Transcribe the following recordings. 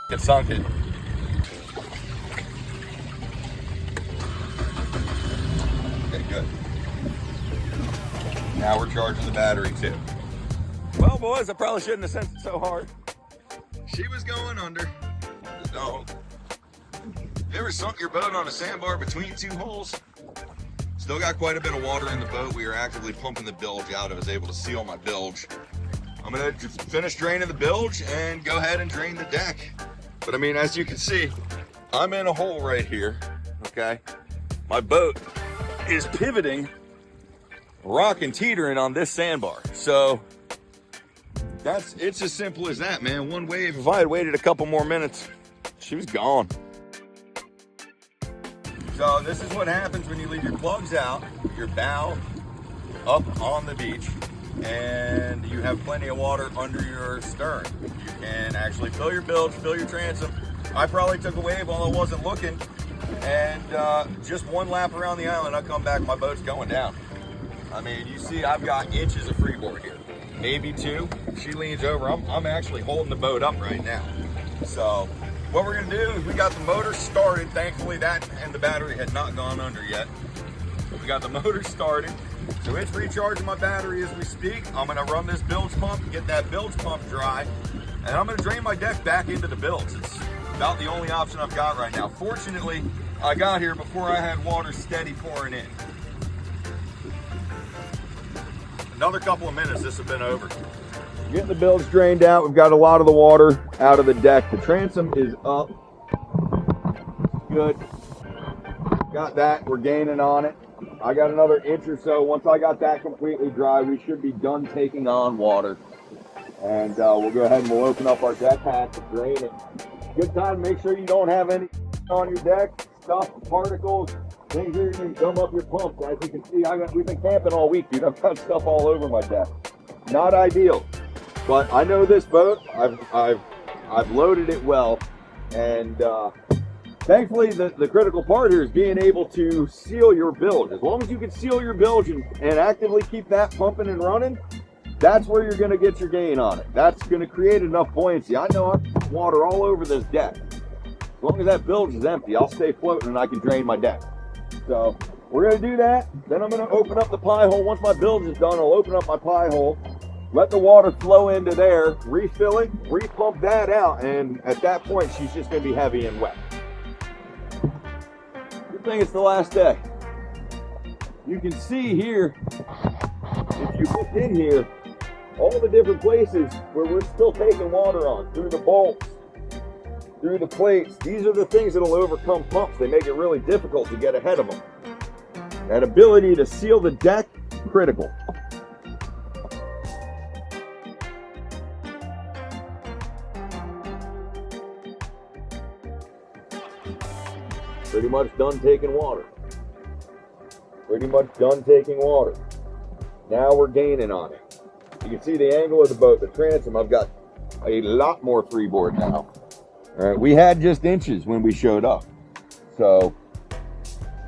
It sunk it. Okay, good. Now we're charging the battery too. Well, boys, I probably shouldn't have sent it so hard. She was going under. No. You ever sunk your boat on a sandbar between two holes? Still got quite a bit of water in the boat. We are actively pumping the bilge out. I was able to seal my bilge. I'm gonna finish draining the bilge and go ahead and drain the deck. But I mean, as you can see, I'm in a hole right here, okay? My boat is pivoting, rocking, teetering on this sandbar. So it's as simple as that, man. One wave, if I had waited a couple more minutes, she was gone. So this is what happens when you leave your plugs out, your bow up on the beach, and you have plenty of water under your stern. You can actually fill your bilge, fill your transom. I probably took a wave while I wasn't looking, and just one lap around the island, I come back, my boat's going down. I mean, you see I've got inches of freeboard here, maybe two. She leans over, I'm actually holding the boat up right now. So what we're gonna do is we got the motor started. Thankfully that and the battery had not gone under yet. We got the motor started. So it's recharging my battery as we speak. I'm gonna run this bilge pump, get that bilge pump dry, and I'm gonna drain my deck back into the bilge. It's about the only option I've got right now. Fortunately, I got here before I had water steady pouring in. Another couple of minutes, this has been over. Getting the bilge drained out. We've got a lot of the water out of the deck. The transom is up. Good. Got that. We're gaining on it. I got another inch or so. Once I got that completely dry, we should be done taking on water. And we'll go ahead and we'll open up our deck hatch and drain it. Good time to make sure you don't have any on your deck. Stuff, particles, things that can gum up your pump. As you can see, we've been camping all week, dude. I've got stuff all over my deck. Not ideal. But I know this boat, I've loaded it well, and thankfully the critical part here is being able to seal your bilge. As long as you can seal your bilge and actively keep that pumping and running, that's where you're gonna get your gain on it. That's gonna create enough buoyancy. I know I've got water all over this deck. As long as that bilge is empty, I'll stay floating and I can drain my deck. So we're gonna do that. Then I'm gonna open up the pie hole. Once my bilge is done, I'll open up my pie hole. Let the water flow into there, refill it, repump that out, and at that point, she's just gonna be heavy and wet. Good thing it's the last day. You can see here, if you look in here, all the different places where we're still taking water on, through the bolts, through the plates. These are the things that'll overcome pumps. They make it really difficult to get ahead of them. That ability to seal the deck, critical. Pretty much done taking water. Pretty much done taking water. Now we're gaining on it. You can see the angle of the boat, the transom. I've got a lot more freeboard now. All right, we had just inches when we showed up. So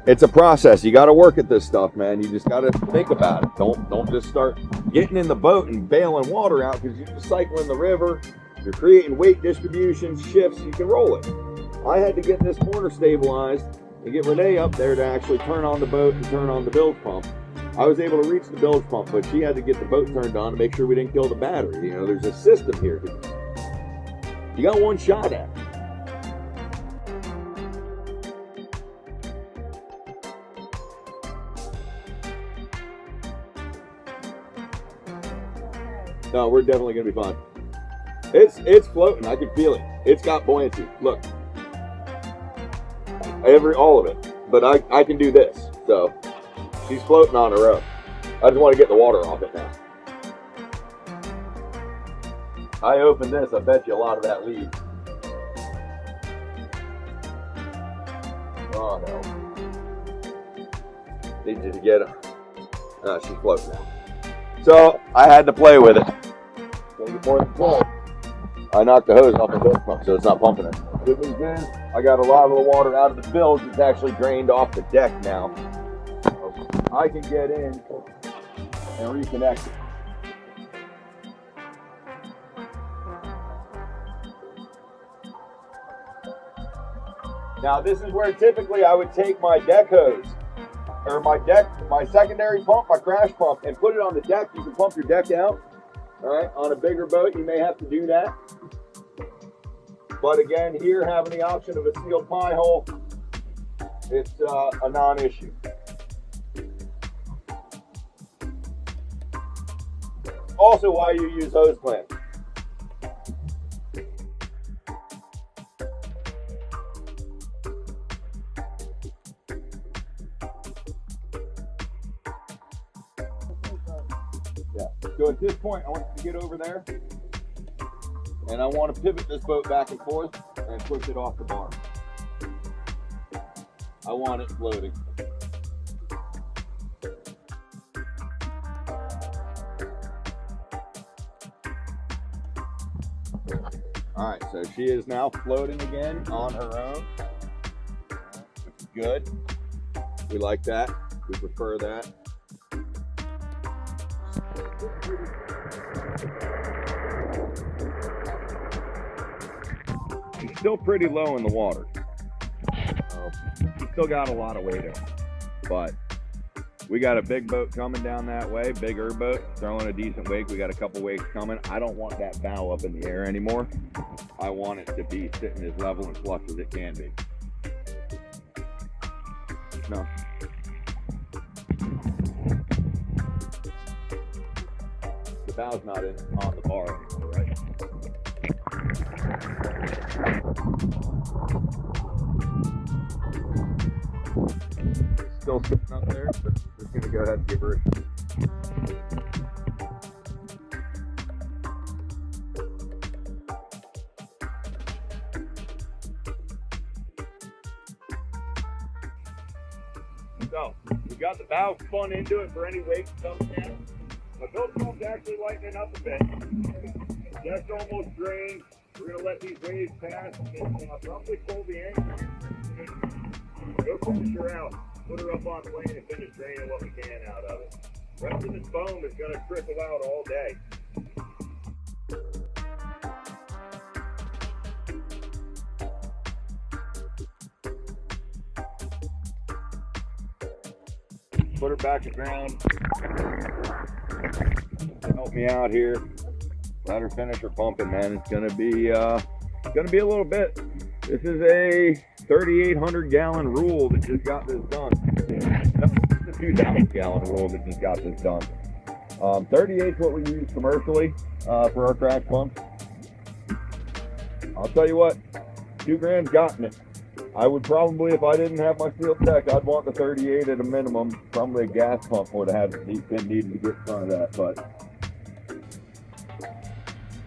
it's a process. You got to work at this stuff, man. You just got to think about it. Don't just start getting in the boat and bailing water out, because you're just cycling the river. You're creating weight distribution, shifts. You can roll it. I had to get this corner stabilized and get Renee up there to actually turn on the boat and turn on the bilge pump. I was able to reach the bilge pump, but she had to get the boat turned on to make sure we didn't kill the battery. You know, there's a system here. You got one shot at it. No, we're definitely gonna be fine. It's floating. I can feel it. It's got buoyancy. Look. All of it, but I can do this. So she's floating on her own. I just want to get the water off it now. I opened this, I bet you a lot of that leaves. Oh no. Need you to get her. She's floating now. So I had to play with it. Gonna get more than 12. I knocked the hose off the bilge pump so it's not pumping it. Good news is, I got a lot of the water out of the bilge. It's actually drained off the deck now. So I can get in and reconnect it. Now this is where typically I would take my deck hose, or my secondary pump, my crash pump, and put it on the deck. You can pump your deck out. All right, on a bigger boat, you may have to do that. But again, here having the option of a sealed pie hole, it's a non-issue. Also, why you use hose clamps. Yeah. So at this point, I want you to get over there, and I want to pivot this boat back and forth and push it off the bar. I want it floating. All right, so she is now floating again on her own, which is good. We like that. We prefer that. She's still pretty low in the water. She's still got a lot of weight in it, but we got a big boat coming down that way, bigger boat, throwing a decent wake. We got a couple wakes coming. I don't want that bow up in the air anymore. I want it to be sitting as level and flush as it can be. No. The bow's not on the bar anymore, right? Still sitting up there, but just gonna go ahead and give her a shot. So, we got the bow spun into it for any wake that comes down. My boat pump's actually lightening up a bit. Deck's almost drained. We're gonna let these waves pass and roughly pull the anchor. Go finish her out. Put her up on plane and finish draining what we can out of it. The rest of this foam is going to trickle out all day. Put her back to ground. Help me out here. Let her finish her pumping, man. It's going to be a little bit. This is a 3,800 gallon rule that just got this done. It's a 2,000 gallon rule that just got this done. 38 is what we use commercially for our crash pumps. I'll tell you what, $2,000's gotten it. I would probably, if I didn't have my sealed deck, I'd want the 38 at a minimum. Probably a gas pump would have been needed to get in front of that, but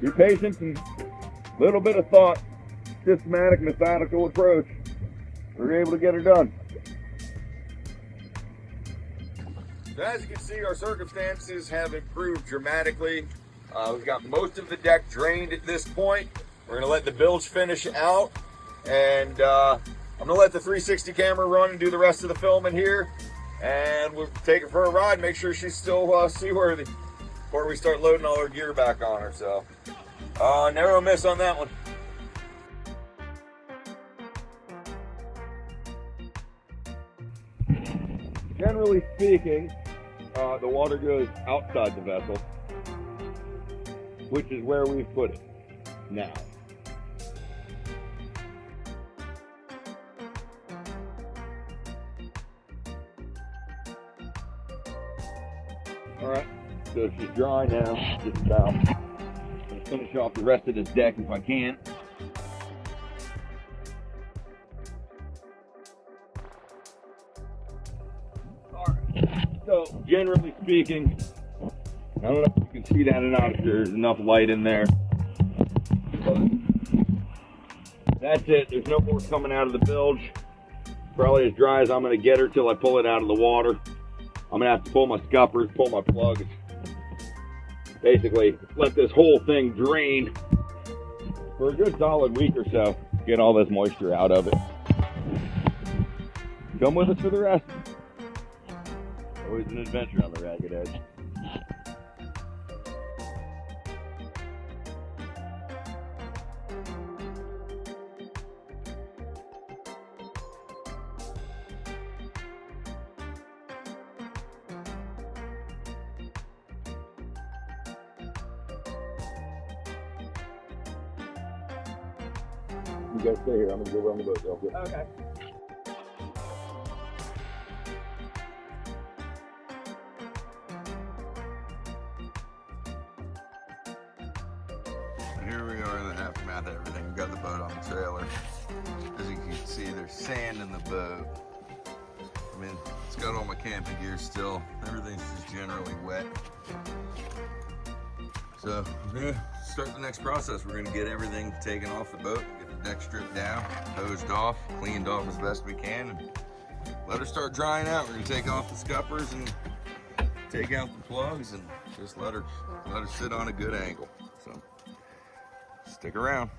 be patient and a little bit of thought. Systematic, methodical approach. We're able to get her done. So as you can see, our circumstances have improved dramatically. We've got most of the deck drained at this point. We're going to let the bilge finish out, and I'm going to let the 360 camera run and do the rest of the filming here, and we'll take her for a ride, make sure she's still seaworthy before we start loading all our gear back on her. So narrow miss on that one. Generally speaking, the water goes outside the vessel, which is where we've put it now. All right, so she's dry now, just about. I'm gonna finish off the rest of this deck if I can. So, generally speaking, I don't know if you can see that or not, if there's enough light in there, but that's it. There's no more coming out of the bilge. Probably as dry as I'm going to get her till I pull it out of the water. I'm going to have to pull my scuppers, pull my plugs, basically let this whole thing drain for a good solid week or so, get all this moisture out of it. Come with us for the rest. Always an adventure on the Ragged Edge. You guys stay here. I'm gonna go run the boat real quick. Okay. Here we are in the aftermath of everything. We've got the boat on the trailer. As you can see, there's sand in the boat. I mean, it's got all my camping gear still. Everything's just generally wet. So we're gonna start the next process. We're gonna get everything taken off the boat, get the deck stripped down, hosed off, cleaned off as best we can, and let her start drying out. We're gonna take off the scuppers and take out the plugs and just let her sit on a good angle. So stick around.